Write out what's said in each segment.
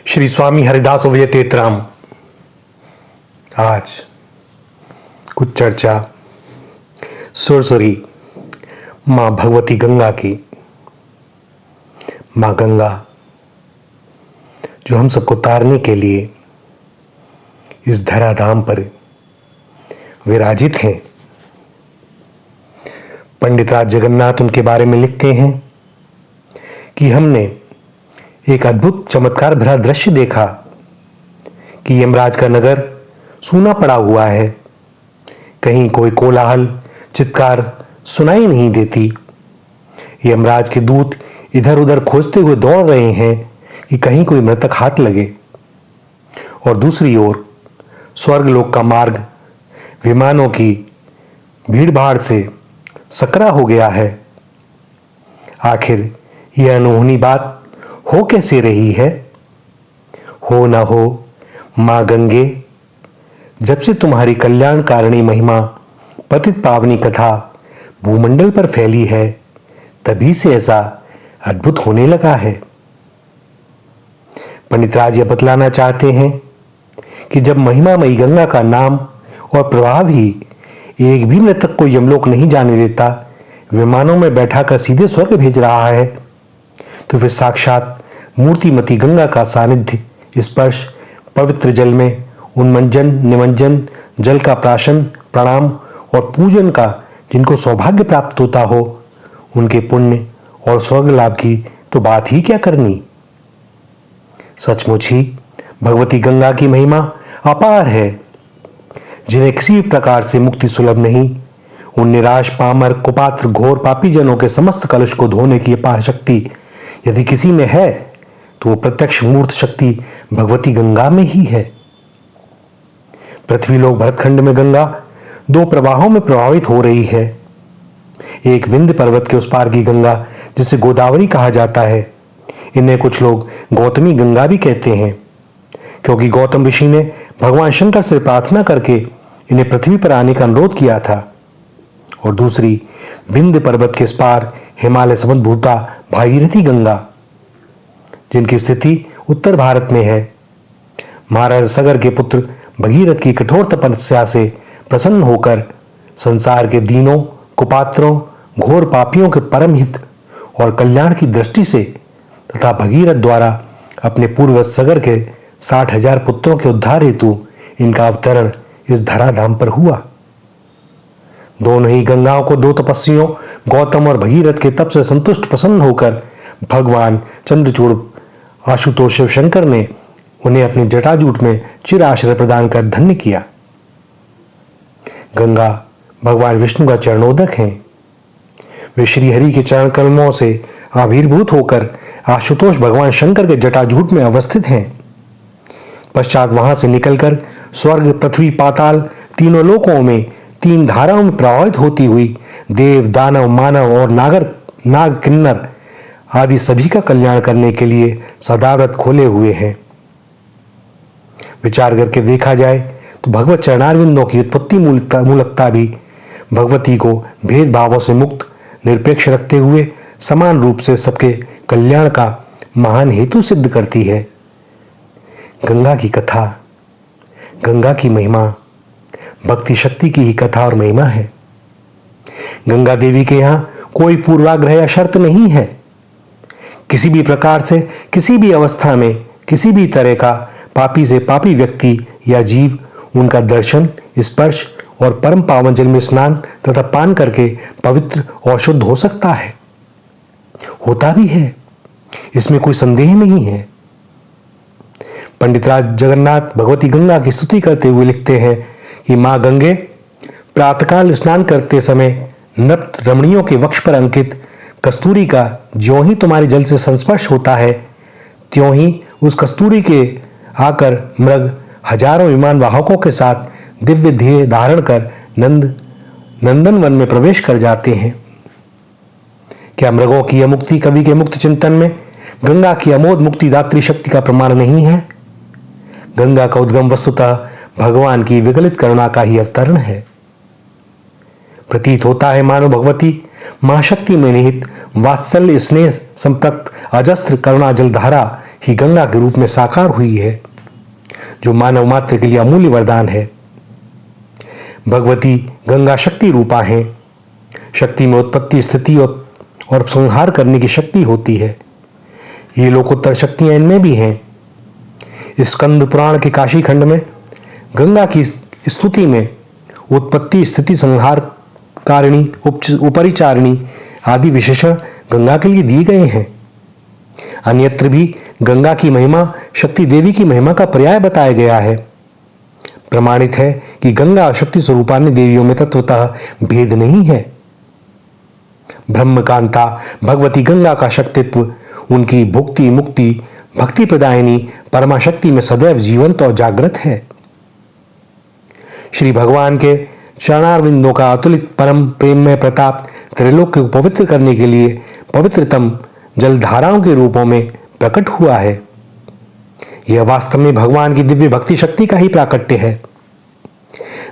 श्री स्वामी हरिदास तेतराम। आज कुछ चर्चा सुरसुरी माँ भगवती गंगा की। माँ गंगा जो हम सबको तारने के लिए इस धराधाम पर विराजित हैं। पंडित राज जगन्नाथ उनके बारे में लिखते हैं कि हमने एक अद्भुत चमत्कार भरा दृश्य देखा कि यमराज का नगर सूना पड़ा हुआ है। कहीं कोई कोलाहल चित्कार सुनाई नहीं देती। यमराज के दूत इधर उधर खोजते हुए दौड़ रहे हैं कि कहीं कोई मृतक हाथ लगे। और दूसरी ओर स्वर्गलोक का मार्ग विमानों की भीड़-भाड़ से सकरा हो गया है। आखिर यह अनहोनी बात हो कैसे रही है? हो न हो मां गंगे, जब से तुम्हारी कल्याणकारिणी महिमा पतित पावनी कथा भूमंडल पर फैली है, तभी से ऐसा अद्भुत होने लगा है। पंडित राज यह बतलाना चाहते हैं कि जब महिमामयी गंगा का नाम और प्रभाव ही एक भी मृतक को यमलोक नहीं जाने देता, विमानों में बैठाकर सीधे स्वर्ग भेज रहा है, तो फिर साक्षात मूर्तिमती गंगा का सानिध्य स्पर्श पवित्र जल में उन्मंजन निमंजन जल का प्राशन प्रणाम और पूजन का जिनको सौभाग्य प्राप्त होता हो, उनके पुण्य और स्वर्ग लाभ की तो बात ही क्या करनी। सचमुच ही भगवती गंगा की महिमा अपार है। जिन्हें किसी प्रकार से मुक्ति सुलभ नहीं, उन निराश पामर कुपात्र घोर पापी जनों के समस्त कलुष को धोने की अपार शक्ति यदि किसी में है, तो वो प्रत्यक्ष मूर्त शक्ति भगवती गंगा में ही है। पृथ्वी लोक भरतखंड में गंगा दो प्रवाहों में प्रभावित हो रही है। एक विंध्य पर्वत के उस पार की गंगा जिसे गोदावरी कहा जाता है, इन्हें कुछ लोग गौतमी गंगा भी कहते हैं, क्योंकि गौतम ऋषि ने भगवान शंकर से प्रार्थना करके इन्हें पृथ्वी पर आने का अनुरोध किया था। और दूसरी विंध्य पर्वत के इस पार हिमालय समुद्भूता भागीरथी गंगा, जिनकी स्थिति उत्तर भारत में है। महाराज सगर के पुत्र भगीरथ की कठोर तपस्या से प्रसन्न होकर संसार के दीनों कुपात्रों घोर पापियों के परम हित और कल्याण की दृष्टि से तथा भगीरथ द्वारा अपने पूर्वज सगर के 60,000 पुत्रों के उद्धार हेतु इनका अवतरण इस धराधाम पर हुआ। दोनों ही गंगाओं को दो तपस्वियों गौतम और भगीरथ के तप से संतुष्ट प्रसन्न होकर भगवान चंद्रचूड़ आशुतोष शिवशंकर ने उन्हें अपनी जटाजूट में चिर आश्रय प्रदान कर धन्य किया। गंगा भगवान विष्णु का चरणोदक हैं। वे श्री हरि के चरण कमलों से आविर्भूत होकर आशुतोष भगवान शंकर के जटाजूट में अवस्थित हैं। पश्चात वहां से निकलकर स्वर्ग पृथ्वी पाताल तीनों लोकों में तीन धाराओं में प्रवाहित होती हुई देव दानव मानव और नाग किन्नर आदि सभी का कल्याण करने के लिए सदाव्रत खोले हुए हैं। विचार करके देखा जाए तो भगवत चरणारविंदों की उत्पत्ति मूलकता भी भगवती को भेदभावों से मुक्त निरपेक्ष रखते हुए समान रूप से सबके कल्याण का महान हेतु सिद्ध करती है। गंगा की कथा गंगा की महिमा भक्ति शक्ति की ही कथा और महिमा है। गंगा देवी के यहाँ कोई पूर्वाग्रह या शर्त नहीं है। किसी भी प्रकार से किसी भी अवस्था में किसी भी तरह का पापी से पापी व्यक्ति या जीव उनका दर्शन स्पर्श और परम पावन जल में स्नान तथा पान करके पवित्र और शुद्ध हो सकता है, होता भी है, इसमें कोई संदेह नहीं है। पंडित राज जगन्नाथ भगवती गंगा की स्तुति करते हुए लिखते हैं कि मां गंगे, प्रातःकाल स्नान करते समय नृत्य रमणियों के वक्ष पर अंकित कस्तूरी का ज्यों ही तुम्हारे जल से संस्पर्श होता है, त्यों ही उस कस्तूरी के आकर मृग हजारों विमान वाहकों के साथ दिव्य ध्येय धारण कर नंदन वन में प्रवेश कर जाते हैं। क्या मृगों की यह मुक्ति कवि के मुक्त चिंतन में गंगा की अमोद मुक्ति दात्री शक्ति का प्रमाण नहीं है? गंगा का उद्गम वस्तुतः भगवान की विगलित करुणा का ही अवतरण है। प्रतीत होता है मानो भगवती महाशक्ति में निहित वात्सल्य स्नेह संप्रक्त अजस्त्र करुणा जलधारा ही गंगा के रूप में साकार हुई है, जो मानव मात्र के लिए अमूल्य वरदान है। भगवती गंगा शक्ति रूपा है। शक्ति में उत्पत्ति, स्थिति और संहार करने की शक्ति होती है। ये लोकोत्तर शक्तियां इनमें भी हैं। स्कंद पुराण के काशी खंड में गंगा की स्तुति में उत्पत्ति, स्थिति, संहार कारिणी, उपरिचारिणी आदि विशेषण गंगा के लिए दिए गए हैं। अन्यत्र भी गंगा की महिमा शक्ति देवी की महिमा का पर्याय बताया गया है। प्रमाणित है कि गंगा और शक्ति स्वरूपान्य देवियों में तत्वतः भेद नहीं है। ब्रह्मकांता भगवती गंगा का शक्तित्व उनकी भुक्ति, मुक्ति, भक्ति प्रदायिनी परमाशक्ति में सदैव जीवंत और जागृत है। श्री भगवान के चरणारविंदों का अतुलित परम प्रेम में प्रताप त्रिलोक को पवित्र करने के लिए पवित्रतम जलधाराओं के रूपों में प्रकट हुआ है। यह वास्तव में भगवान की दिव्य भक्ति शक्ति का ही प्राकट्य है।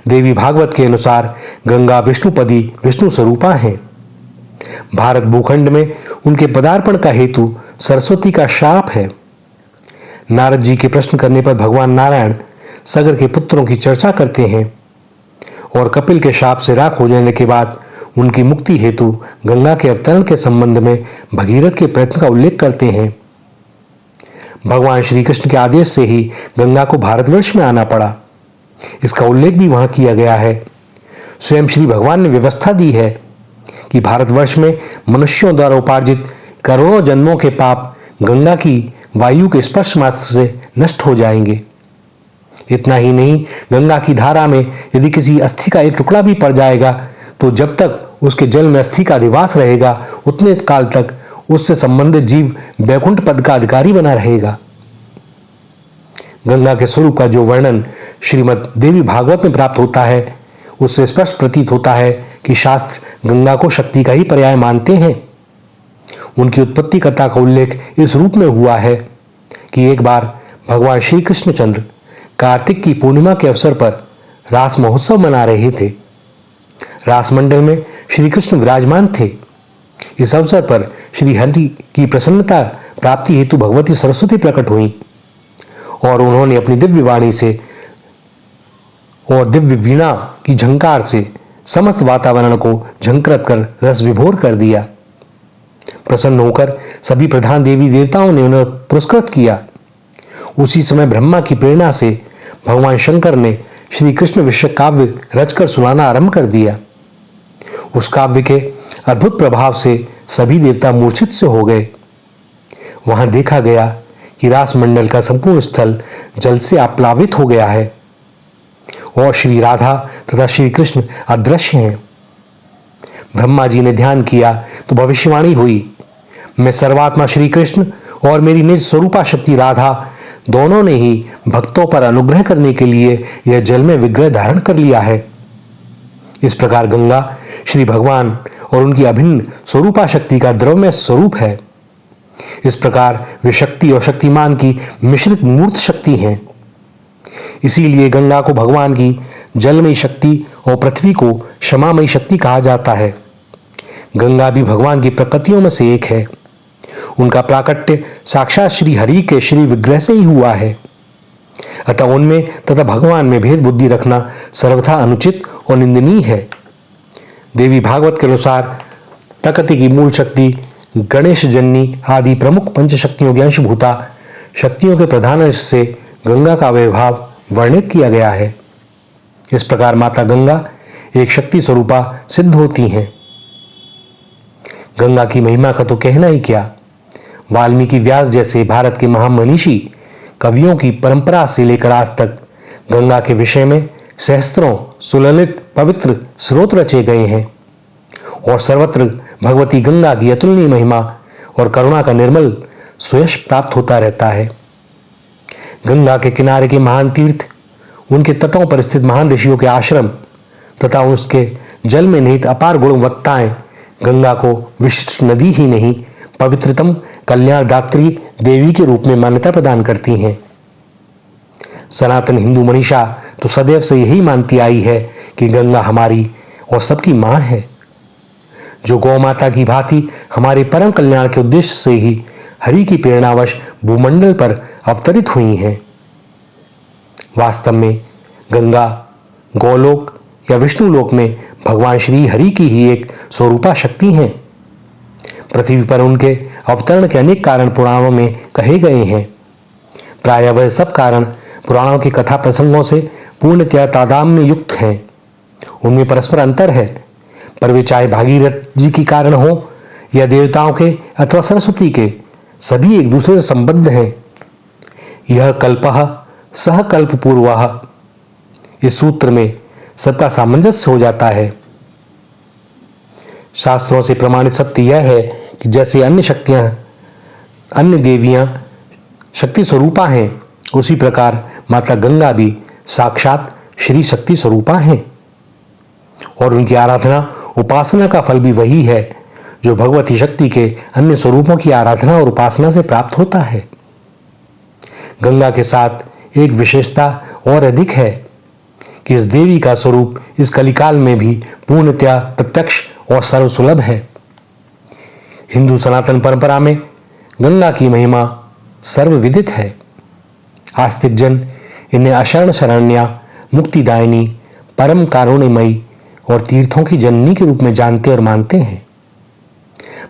देवी भागवत के अनुसार गंगा विष्णुपदी विष्णु स्वरूपा है। भारत भूखंड में उनके पदार्पण का हेतु सरस्वती का शाप है। नारद जी के प्रश्न करने पर भगवान नारायण सगर के पुत्रों की चर्चा करते हैं और कपिल के शाप से राख हो जाने के बाद उनकी मुक्ति हेतु गंगा के अवतरण के संबंध में भगीरथ के प्रयत्न का उल्लेख करते हैं। भगवान श्री कृष्ण के आदेश से ही गंगा को भारतवर्ष में आना पड़ा। इसका उल्लेख भी वहां किया गया है। स्वयं श्री भगवान ने व्यवस्था दी है कि भारतवर्ष में मनुष्यों द्वारा उपार्जित करोड़ों जन्मों के पाप गंगा की वायु के स्पर्श मात्र से नष्ट हो जाएंगे। इतना ही नहीं, गंगा की धारा में यदि किसी अस्थि का एक टुकड़ा भी पड़ जाएगा तो जब तक उसके जल में अस्थि का अधिवास रहेगा उतने काल तक उससे संबंधित जीव वैकुंठ पद का अधिकारी बना रहेगा। गंगा के स्वरूप का जो वर्णन श्रीमद् देवी भागवत में प्राप्त होता है उससे स्पष्ट प्रतीत होता है कि शास्त्र गंगा को शक्ति का ही पर्याय मानते हैं। उनकी उत्पत्ति कथा का उल्लेख इस रूप में हुआ है कि एक बार भगवान श्री कृष्णचंद्र कार्तिक की पूर्णिमा के अवसर पर रास महोत्सव मना रहे थे। रास मंडल में श्री कृष्ण विराजमान थे। इस अवसर पर श्री हरि की प्रसन्नता प्राप्ति हेतु भगवती सरस्वती प्रकट हुई और उन्होंने अपनी दिव्य वाणी से और दिव्य वीणा की झंकार से समस्त वातावरण को झंकृत कर रस विभोर कर दिया। प्रसन्न होकर सभी प्रधान देवी देवताओं ने उन्हें पुरस्कृत किया। उसी समय ब्रह्मा की प्रेरणा से भगवान शंकर ने श्री कृष्ण विषय काव्य रचकर सुनाना आरंभ कर दिया। उस काव्य के अद्भुत प्रभाव से सभी देवता मूर्छित से हो गए। वहां देखा गया कि रास मंडल का संपूर्ण स्थल जल से आप्लावित हो गया है और श्री राधा तथा श्री कृष्ण अदृश्य हैं। ब्रह्मा जी ने ध्यान किया तो भविष्यवाणी हुई, मैं सर्वात्मा श्री कृष्ण और मेरी निज स्वरूपा शक्ति राधा दोनों ने ही भक्तों पर अनुग्रह करने के लिए यह जल में विग्रह धारण कर लिया है। इस प्रकार गंगा श्री भगवान और उनकी अभिन्न स्वरूपा शक्ति का द्रव्यमय स्वरूप है। इस प्रकार वे शक्ति और शक्तिमान की मिश्रित मूर्त शक्ति हैं। इसीलिए गंगा को भगवान की जलमयी शक्ति और पृथ्वी को क्षमामयी शक्ति कहा जाता है। गंगा भी भगवान की प्रकृतियों में से एक है। उनका प्राकट्य साक्षात श्री हरि के श्री विग्रह से ही हुआ है। अतः उनमें तथा भगवान में भेद बुद्धि रखना सर्वथा अनुचित और निंदनीय है। देवी भागवत के अनुसार प्रकृति की मूल शक्ति गणेश जन्नी आदि प्रमुख पंचशक्तियों की अंशभूता शक्तियों के प्रधान अंश से गंगा का वैभव वर्णित किया गया है। इस प्रकार माता गंगा एक शक्ति स्वरूपा सिद्ध होती हैं। गंगा की महिमा का तो कहना ही क्या। वाल्मीकि व्यास जैसे भारत के महामनीषी कवियों की परंपरा से लेकर आज तक गंगा के विषय में सहस्त्रों सुललित पवित्र स्रोत रचे गए हैं और सर्वत्र भगवती गंगा की अतुलनीय महिमा और करुणा का निर्मल सुयश प्राप्त होता रहता है। गंगा के किनारे के महान तीर्थ, उनके तटों पर स्थित महान ऋषियों के आश्रम तथा उसके जल में निहित अपार गुणवत्ताएं गंगा को विशिष्ट नदी ही नहीं पवित्रतम कल्याणदात्री देवी के रूप में मान्यता प्रदान करती हैं। सनातन हिंदू मनीषा तो सदैव से यही मानती आई है कि गंगा हमारी और सबकी मां है, जो गौ माता की भांति हमारे परम कल्याण के उद्देश्य से ही हरि की प्रेरणावश भूमंडल पर अवतरित हुई हैं। वास्तव में गंगा गोलोक या विष्णुलोक में भगवान श्री हरि की ही एक स्वरूपा शक्ति हैं। पृथ्वी पर उनके अवतरण के अनेक कारण पुराणों में कहे गए हैं। प्रायः वह सब कारण पुराणों की कथा प्रसंगों से पूर्णतया तादात्म्य युक्त हैं। उनमें परस्पर अंतर है, पर वे चाहे भागीरथ जी की कारण हो या देवताओं के अथवा सरस्वती के, सभी एक दूसरे से संबद्ध हैं। यह कल्पः सह कल्प पूर्वः, इस सूत्र में सबका सामंजस्य हो जाता है। शास्त्रों से प्रमाणित सत्य यह है कि जैसे अन्य शक्तियां, अन्य देवियां शक्ति स्वरूपा हैं, उसी प्रकार माता गंगा भी साक्षात श्री शक्ति स्वरूपा हैं और उनकी आराधना उपासना का फल भी वही है जो भगवती शक्ति के अन्य स्वरूपों की आराधना और उपासना से प्राप्त होता है। गंगा के साथ एक विशेषता और अधिक है कि इस देवी का स्वरूप इस कलिकाल में भी पूर्णतया प्रत्यक्ष और सर्वसुलभ है। हिंदू सनातन परंपरा में गंगा की महिमा सर्वविदित है। आस्तिक जन इन्हें अशरण शरण्या, मुक्तिदायिनी, परम कारुण्यमयी और तीर्थों की जननी के रूप में जानते और मानते हैं।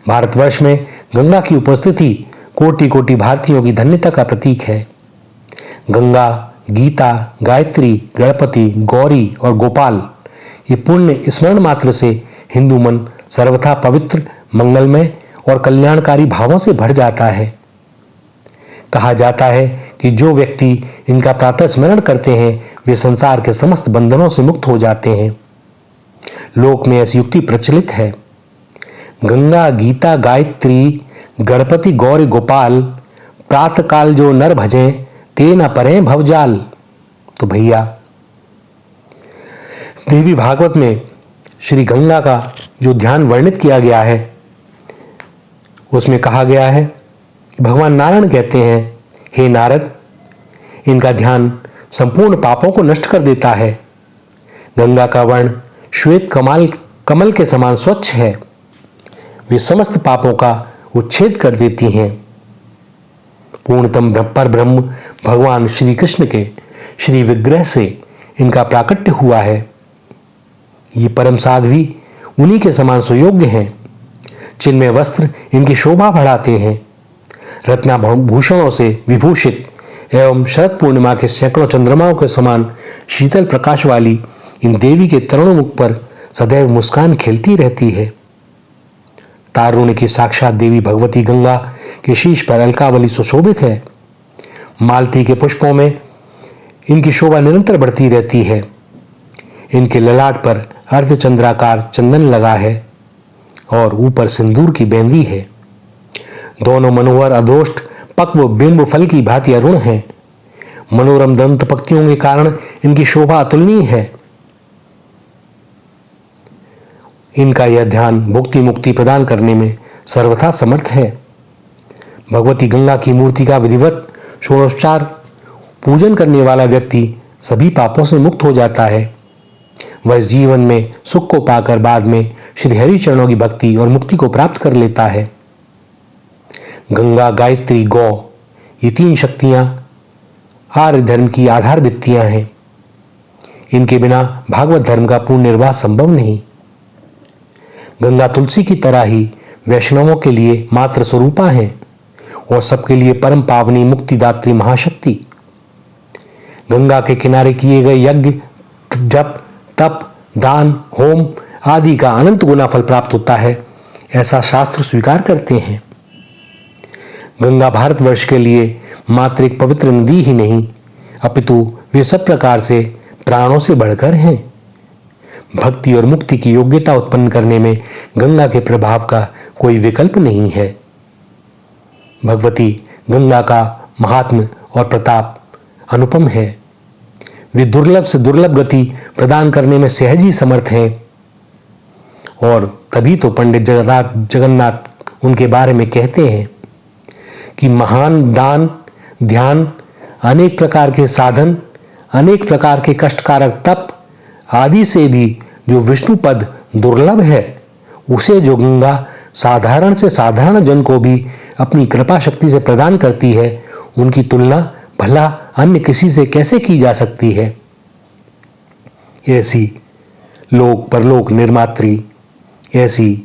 भारतवर्ष में गंगा की उपस्थिति कोटि कोटि भारतीयों की धन्यता का प्रतीक है। गंगा, गीता, गायत्री, गणपति, गौरी और गोपाल, ये पुण्य स्मरण मात्र से हिंदू मन सर्वथा पवित्र, मंगलमय और कल्याणकारी भावों से भर जाता है। कहा जाता है कि जो व्यक्ति इनका प्रातः स्मरण करते हैं वे संसार के समस्त बंधनों से मुक्त हो जाते हैं। लोक में ऐसी युक्ति प्रचलित है। गंगा, गीता, गायत्री, गणपति, गौरी, गोपाल, प्रातःकाल जो नर भजें ते न परें भवजाल। तो भैया, देवी भागवत में श्री गंगा का जो ध्यान वर्णित किया गया है उसमें कहा गया है कि भगवान नारायण कहते हैं, हे नारद, इनका ध्यान संपूर्ण पापों को नष्ट कर देता है। गंगा का वर्ण श्वेत कमल के समान स्वच्छ है। वे समस्त पापों का उच्छेद कर देती हैं। पूर्णतम पर ब्रह्म भगवान श्री कृष्ण के श्री विग्रह से इनका प्राकट्य हुआ है। ये परम साध्वी उन्हीं के समान सुयोग्य हैं। चिन्मय वस्त्र इनकी शोभा बढ़ाते हैं। रत्नाभूषणों से विभूषित एवं शरद पूर्णिमा के सैकड़ों चंद्रमाओं के समान शीतल प्रकाश वाली इन देवी के तरुण मुख पर सदैव मुस्कान खिलती रहती है। तारुण्य की साक्षात देवी भगवती गंगा के शीश पर अलकावली सुशोभित है। मालती के पुष्पों में इनकी शोभा निरंतर बढ़ती रहती है। इनके ललाट पर अर्धचंद्राकार चंदन लगा है और ऊपर सिंदूर की बेंदी है। दोनों मनोहर अधोष्ठ पक्व बिंब फल की भांति अरुण है। मनोरम दंत पंक्तियों के कारण इनकी शोभा अतुलनीय है। इनका यह ध्यान भुक्ति मुक्ति प्रदान करने में सर्वथा समर्थ है। भगवती गंगा की मूर्ति का विधिवत षोडशोपचार पूजन करने वाला व्यक्ति सभी पापों से मुक्त हो जाता है। वह इस जीवन में सुख को पाकर बाद में श्री हरि चरणों की भक्ति और मुक्ति को प्राप्त कर लेता है। गंगा, गायत्री, गौ, ये तीन शक्तियां आर्य धर्म की आधार भित्तियां हैं। इनके बिना भागवत धर्म का पूर्ण निर्वाह संभव नहीं। गंगा तुलसी की तरह ही वैष्णवों के लिए मात्र स्वरूपा है और सबके लिए परम पावनी मुक्तिदात्री महाशक्ति। गंगा के किनारे किए गए यज्ञ, जप, तप, दान, होम आदि का अनंत गुना फल प्राप्त होता है, ऐसा शास्त्र स्वीकार करते हैं। गंगा भारतवर्ष के लिए मात्र एक पवित्र नदी ही नहीं, अपितु वे सब प्रकार से प्राणों से बढ़कर हैं। भक्ति और मुक्ति की योग्यता उत्पन्न करने में गंगा के प्रभाव का कोई विकल्प नहीं है। भगवती गंगा का महात्म्य और प्रताप अनुपम है। वे दुर्लभ से दुर्लभ गति प्रदान करने में सहज ही समर्थ हैं और तभी तो पंडित जगन्नाथ उनके बारे में कहते हैं कि महान दान, ध्यान, अनेक प्रकार के साधन, अनेक प्रकार के कष्टकारक तप आदि से भी जो विष्णु पद दुर्लभ है, उसे जो गंगा साधारण से साधारण जन को भी अपनी कृपा शक्ति से प्रदान करती है, उनकी तुलना भला अन्य किसी से कैसे की जा सकती है। ऐसी लोक परलोक निर्मात्री, ऐसी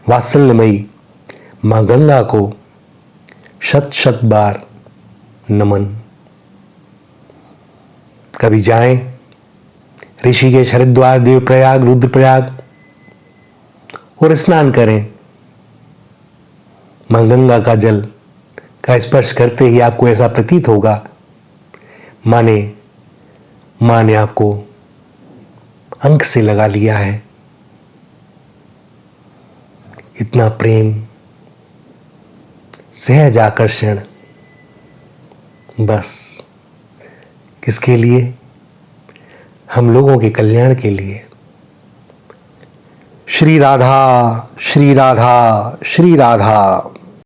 वात्सल्यमयी मां गंगा को शत शत बार नमन। कभी जाएं ऋषिकेश, हरिद्वार, देवप्रयाग, रुद्रप्रयाग और स्नान करें। मां गंगा का जल का स्पर्श करते ही आपको ऐसा प्रतीत होगा मां ने आपको अंक से लगा लिया है। इतना प्रेम, सहज आकर्षण, बस किसके लिए? हम लोगों के कल्याण के लिए। श्री राधा, श्री राधा, श्री राधा।